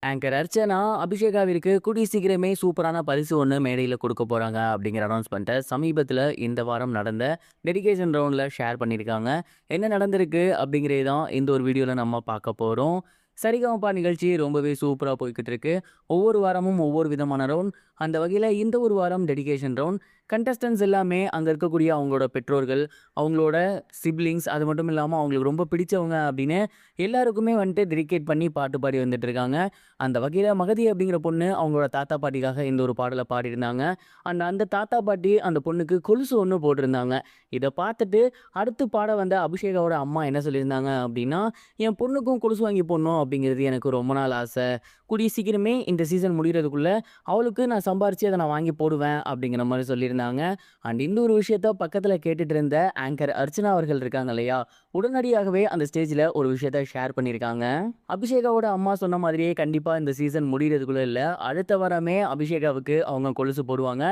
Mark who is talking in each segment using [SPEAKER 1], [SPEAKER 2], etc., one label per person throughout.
[SPEAKER 1] Anchor Archana அபிஷேகாவிற்கு கூடிய சீக்கிரமே சூப்பரான பரிசு ஒன்று மேடையில் கொடுக்க போகிறாங்க அப்படிங்கிற அனௌன்ஸ்மெண்ட்டை சமீபத்தில் இந்த வாரம் நடந்த டெடிகேஷன் ரவுண்டில் ஷேர் பண்ணியிருக்காங்க. என்ன நடந்திருக்கு அப்படிங்கிறது தான் இந்த ஒரு வீடியோவில் நம்ம பார்க்க போகிறோம். சரிகமபா நிகழ்ச்சி ரொம்பவே சூப்பராக போய்கிட்டு இருக்கு. ஒவ்வொரு வாரமும் ஒவ்வொரு விதமான ரவுண்ட். அந்த வகையில் இந்த ஒரு வாரம் டெடிகேஷன் ரவுண்ட். கண்டஸ்டன்ஸ் எல்லாமே அங்கே இருக்கக்கூடிய அவங்களோட பெற்றோர்கள், அவங்களோட சிப்லிங்ஸ், அது மட்டும் இல்லாமல் அவங்களுக்கு ரொம்ப பிடிச்சவங்க அப்படின்னு எல்லாருக்குமே வந்துட்டு டெடிகேட் பண்ணி பாட்டு பாடி வந்துட்டு இருக்காங்க. அந்த வகையில் மகதி அப்படிங்கிற பொண்ணு அவங்களோட தாத்தா பாட்டிக்காக இந்த ஒரு பாடலை பாடியிருந்தாங்க. அந்த தாத்தா பாட்டி அந்த பொண்ணுக்கு கொலுசு ஒன்று போட்டிருந்தாங்க. இதை பார்த்துட்டு அடுத்து பாட வந்த அபிஷேகாவோட அம்மா என்ன சொல்லியிருந்தாங்க அப்படின்னா, என் பொண்ணுக்கும் கொலுசு வாங்கி போடணும் அப்படிங்கிறது எனக்கு ரொம்ப நாள் ஆசை. கூடிய சீக்கிரமே இந்த சீசன் முடிகிறதுக்குள்ளே அவளுக்கு நான் சம்பாரித்து அதை நான் வாங்கி போடுவேன் அப்படிங்கிற மாதிரி சொல்லியிருந்தாங்க. இந்த ஒரு விஷயத்த பக்கத்தில் கேட்டுட்டு இருந்த ஆங்கர் அர்ச்சனா அவர்கள் இருக்காங்க இல்லையா, உடனடியாகவே அந்த ஸ்டேஜில் ஒரு விஷயத்த ஷேர் பண்ணியிருக்காங்க. அபிஷேகாவோட அம்மா சொன்ன மாதிரியே கண்டிப்பாக இந்த சீசன் முடிகிறதுக்குள்ளே இல்லை, அடுத்த வாரமே அபிஷேகாவுக்கு அவங்க கொலுசு போடுவாங்க.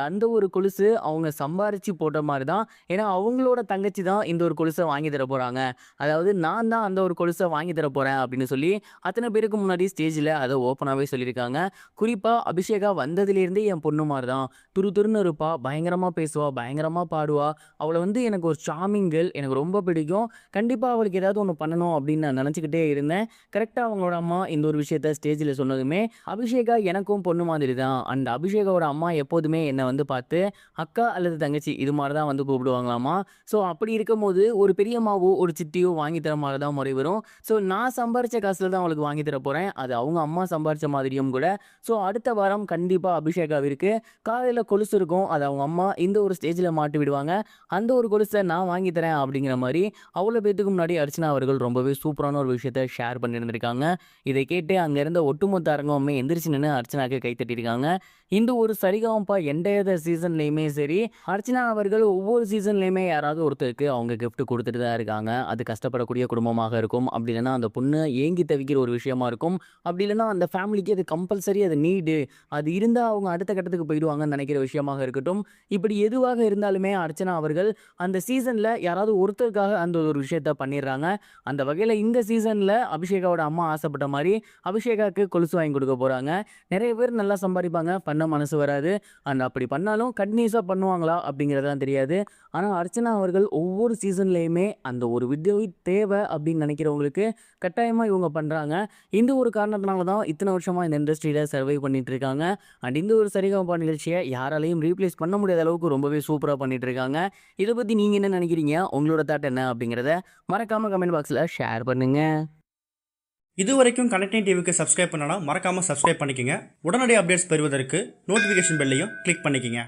[SPEAKER 1] அந்த ஒரு கொலுசு அவங்க சம்பாரித்து போட்ட மாதிரி தான். ஏன்னா அவங்களோட தங்கச்சி தான் இந்த ஒரு கொலுசை வாங்கி தர போகிறாங்க. அதாவது நான் தான் அந்த ஒரு கொலுசை வாங்கி தர போகிறேன் அப்படின்னு சொல்லி அத்தனை பேருக்கு முன்னாடி ஸ்டேஜில் அதை ஓப்பனாகவே சொல்லியிருக்காங்க. குறிப்பாக அபிஷேகா வந்ததுலேருந்தே என் பொண்ணு மாதிரி தான், துருன்னு இருப்பா, பயங்கரமாக பேசுவா, பயங்கரமாக பாடுவா. அவளை எனக்கு ஒரு சாமிங் கேர்ள், எனக்கு ரொம்ப பிடிக்கும். கண்டிப்பாக அவளுக்கு ஏதாவது ஒன்று பண்ணணும் அப்படின்னு நான் நினச்சிக்கிட்டே இருந்தேன். கரெக்டாக அவங்களோட அம்மா இந்த ஒரு விஷயத்த ஸ்டேஜில் சொன்னதுமே, அபிஷேகா எனக்கும் பொண்ணு மாதிரி தான். அபிஷேகாவோட அம்மா எப்போதுமே என்னை பார்த்து அக்கா அல்லது தங்கச்சி இது மாதிரி தான் கூப்பிடுவாங்களாமா. ஸோ அப்படி இருக்கும்போது ஒரு பெரியம்மாவோ ஒரு சித்தியோ வாங்கி தர மாதிரி தான் முறை வரும். ஸோ நான் சம்பாரித்த காசில் தான் அவளுக்கு வாங்கி தர போகிறேன், அது அவங்க அம்மா சம்பாரித்த மாதிரியும் கூட. ஸோ அடுத்த வாரம் கண்டிப்பாக அபிஷேகாவிற்கு காலையில் கொலுசு இருக்கும், அதை அவங்க அம்மா இந்த ஒரு ஸ்டேஜில் மாட்டி விடுவாங்க. அந்த ஒரு கொலுசை நான் வாங்கி தரேன் அப்படிங்கிற மாதிரி அவ்வளோ பேத்துக்கு முன்னாடி அர்ச்சனா அவர்கள் ரொம்பவே சூப்பரான ஒரு விஷயத்த ஷேர் பண்ணியிருந்திருக்காங்க. இதை கேட்டு அங்கே இருந்த ஒட்டுமொத்த அரங்கமே எந்திரிச்சு நின்று அர்ச்சனாக்கு கைத்தட்டியிருக்காங்க. இந்த ஒரு சரிகமபா எந்த சீசன்லேயுமே சரி, அர்ச்சனா அவர்கள் ஒவ்வொரு சீசன்லேயுமே யாராவது ஒருத்தருக்கு அவங்க கிஃப்ட் கொடுத்துட்டு தான் இருக்காங்க. அது கஷ்டப்படக்கூடிய குடும்பமாக இருக்கும், அப்படி இல்லைன்னா அந்த பொண்ணு ஏங்கி தவிக்கிற ஒரு விஷயமா இருக்கும், அப்படி இல்லைன்னா அந்த ஃபேமிலிக்கு அது கம்பல்சரி, அது நீடு, அது இருந்தால் அவங்க அடுத்த கட்டத்துக்கு போயிடுவாங்கன்னு நினைக்கிற விஷயமாக இருக்கட்டும். இப்படி எதுவாக இருந்தாலுமே அர்ச்சனா அவர்கள் அந்த சீசனில் யாராவது ஒருத்தருக்காக அந்த ஒரு விஷயத்த பண்ணிடுறாங்க. அந்த வகையில் இந்த சீசனில் அபிஷேகாவோட அம்மா ஆசைப்பட்ட மாதிரி அபிஷேகாவுக்கு கொலுசு வாங்கி கொடுக்க போகிறாங்க. நிறைய பேர் நல்லா சம்பாதிப்பாங்க, பண்ண மனசு வராது. அப்படி பண்ணாலும் கண்டினியூஸாக பண்ணுவாங்களா அப்படிங்கிறதான் தெரியாது. ஆனால் அர்ச்சனா அவர்கள் ஒவ்வொரு சீசன்லேயுமே அந்த ஒரு வித்யை தேவை அப்படின்னு நினைக்கிறவங்களுக்கு கட்டாயமாக இவங்க பண்ணுறாங்க. இந்த ஒரு காரணத்தினால தான் இத்தனை வருஷமாக இந்த இண்டஸ்ட்ரியில் சர்வை பண்ணிட்டு இருக்காங்க. இந்த ஒரு சரிகமபா நிகழ்ச்சியை யாராலையும் ரீப்ளேஸ் பண்ண முடியாத அளவுக்கு ரொம்பவே சூப்பராக பண்ணிட்டு இருக்காங்க. இதை பற்றி நீங்கள் என்ன நினைக்கிறீங்க, உங்களோட தாட் என்ன அப்படிங்கிறத மறக்காமல் கமெண்ட் பாக்ஸில் ஷேர் பண்ணுங்கள்.
[SPEAKER 2] இது வரைக்கும் கனெக்டிங் டிவிக்கு சப்ஸ்கிரைப் பண்ணனா மறக்காமல் சப்ஸ்கிரைப் பண்ணிக்கங்க. உடனடி அப்டேட்ஸ் பெறுவதற்கு நோட்டிஃபிகேஷன் பெல்லையும் கிளிக் பண்ணிக்கங்க.